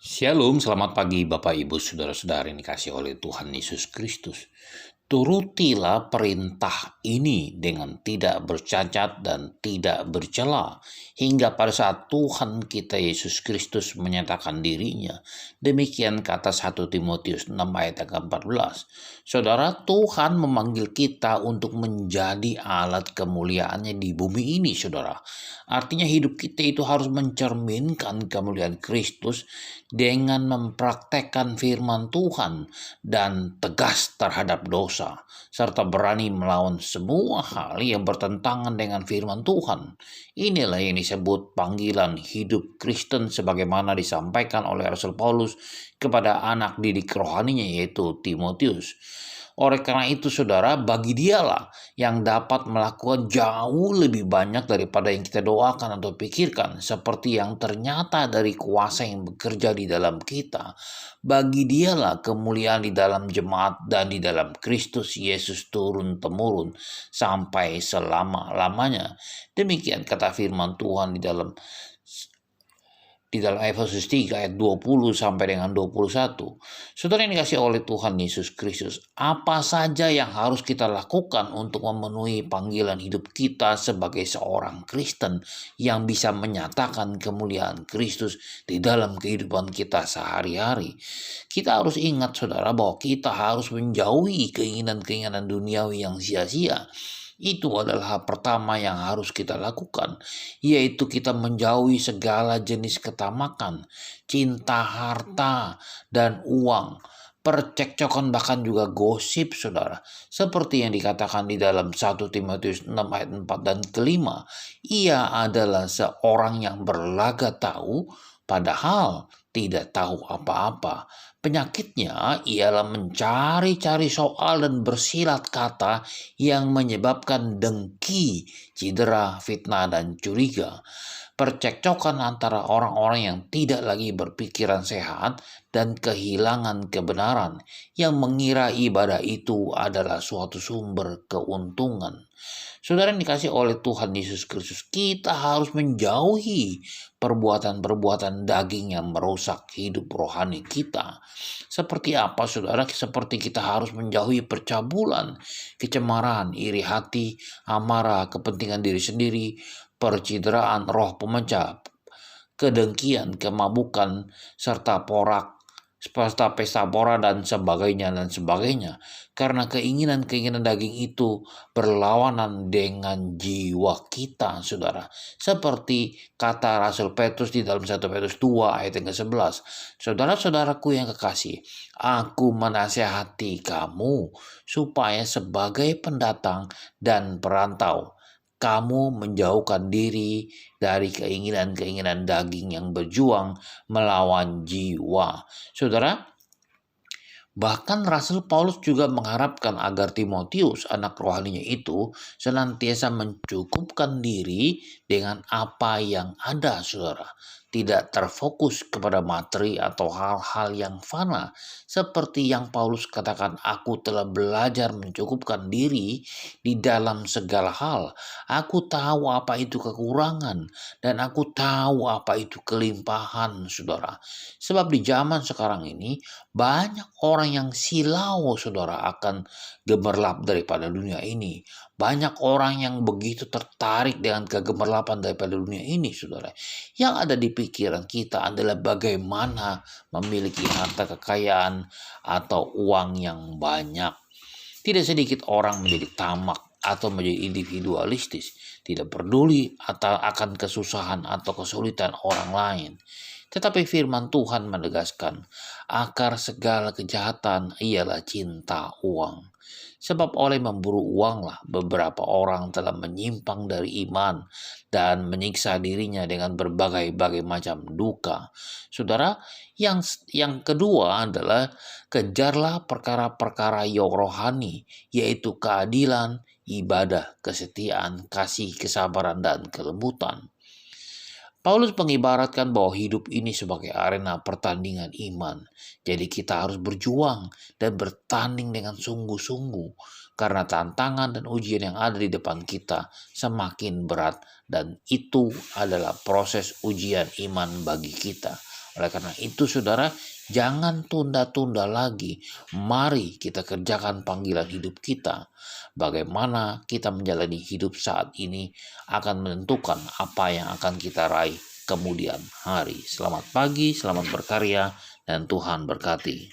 Shalom, selamat pagi Bapak Ibu Saudara-saudara yang dikasihi oleh Tuhan Yesus Kristus. Turutilah perintah ini dengan tidak bercacat dan tidak bercela, hingga pada saat Tuhan kita Yesus Kristus menyatakan dirinya. Demikian kata 1 Timotius 6 ayat 14. Saudara, Tuhan memanggil kita untuk menjadi alat kemuliaannya di bumi ini, saudara. Artinya hidup kita itu harus mencerminkan kemuliaan Kristus dengan mempraktekkan firman Tuhan dan tegas terhadap dosa, serta berani melawan semua hal yang bertentangan dengan firman Tuhan. Inilah yang disebut panggilan hidup Kristen sebagaimana disampaikan oleh Rasul Paulus kepada anak didik rohaninya yaitu Timotius. Oleh karena itu saudara, bagi dialah yang dapat melakukan jauh lebih banyak daripada yang kita doakan atau pikirkan, seperti yang ternyata dari kuasa yang bekerja di dalam kita. Bagi dialah kemuliaan di dalam jemaat dan di dalam Kristus Yesus turun-temurun sampai selama-lamanya. Demikian kata firman Tuhan di dalam Efesus 3 ayat 20 sampai dengan 21. Saudara yang dikasihi oleh Tuhan Yesus Kristus, apa saja yang harus kita lakukan untuk memenuhi panggilan hidup kita sebagai seorang Kristen yang bisa menyatakan kemuliaan Kristus di dalam kehidupan kita sehari-hari? Kita harus ingat saudara bahwa kita harus menjauhi keinginan-keinginan duniawi yang sia-sia. Itu adalah hal pertama yang harus kita lakukan, yaitu kita menjauhi segala jenis ketamakan, cinta harta, dan uang, percekcokan bahkan juga gosip saudara. Seperti yang dikatakan di dalam 1 Timotius 6 ayat 4 dan kelima, ia adalah seorang yang berlaga tahu padahal tidak tahu apa-apa. Penyakitnya ialah mencari-cari soal dan bersilat kata yang menyebabkan dengki, cedera, fitnah, dan curiga. Percekcokan antara orang-orang yang tidak lagi berpikiran sehat dan kehilangan kebenaran yang mengira ibadah itu adalah suatu sumber keuntungan. Saudara yang dikasih oleh Tuhan Yesus Kristus, kita harus menjauhi perbuatan-perbuatan daging yang merusak hidup rohani kita. Seperti apa saudara? Seperti kita harus menjauhi percabulan, kecemaran, iri hati, amarah, kepentingan diri sendiri, percideraan, roh pemecah, kedengkian, kemabukan, serta pesta pora dan sebagainya. Karena keinginan-keinginan daging itu berlawanan dengan jiwa kita, saudara. Seperti kata Rasul Petrus di dalam 1 Petrus 2 ayat yang ke-11. Saudara-saudaraku yang kekasih, aku menasihati kamu supaya sebagai pendatang dan perantau, kamu menjauhkan diri dari keinginan-keinginan daging yang berjuang melawan jiwa. Saudara, bahkan Rasul Paulus juga mengharapkan agar Timotius, anak rohaninya itu, senantiasa mencukupkan diri dengan apa yang ada, saudara. Tidak terfokus kepada materi atau hal-hal yang fana. Seperti yang Paulus katakan, aku telah belajar mencukupkan diri di dalam segala hal. Aku tahu apa itu kekurangan dan aku tahu apa itu kelimpahan, saudara. Sebab di zaman sekarang ini, banyak orang yang silau saudara akan gemerlap daripada dunia ini. Banyak orang yang begitu tertarik dengan kegemerlapan daripada dunia ini saudara. Yang ada di pikiran kita adalah bagaimana memiliki harta kekayaan atau uang yang banyak. Tidak sedikit orang menjadi tamak atau menjadi individualistis, tidak peduli akan kesusahan atau kesulitan orang lain. Tetapi firman Tuhan menegaskan, akar segala kejahatan ialah cinta uang. Sebab oleh memburu uanglah beberapa orang telah menyimpang dari iman dan menyiksa dirinya dengan berbagai-bagai macam duka. Saudara, yang kedua adalah kejarlah perkara-perkara yang rohani, yaitu keadilan, ibadah, kesetiaan, kasih, kesabaran, dan kelembutan. Paulus mengibaratkan bahwa hidup ini sebagai arena pertandingan iman. Jadi kita harus berjuang dan bertanding dengan sungguh-sungguh. Karena tantangan dan ujian yang ada di depan kita semakin berat. Dan itu adalah proses ujian iman bagi kita. Oleh karena itu saudara, jangan tunda-tunda lagi. Mari kita kerjakan panggilan hidup kita. Bagaimana kita menjalani hidup saat ini akan menentukan apa yang akan kita raih kemudian hari. Selamat pagi, selamat berkarya, dan Tuhan berkati.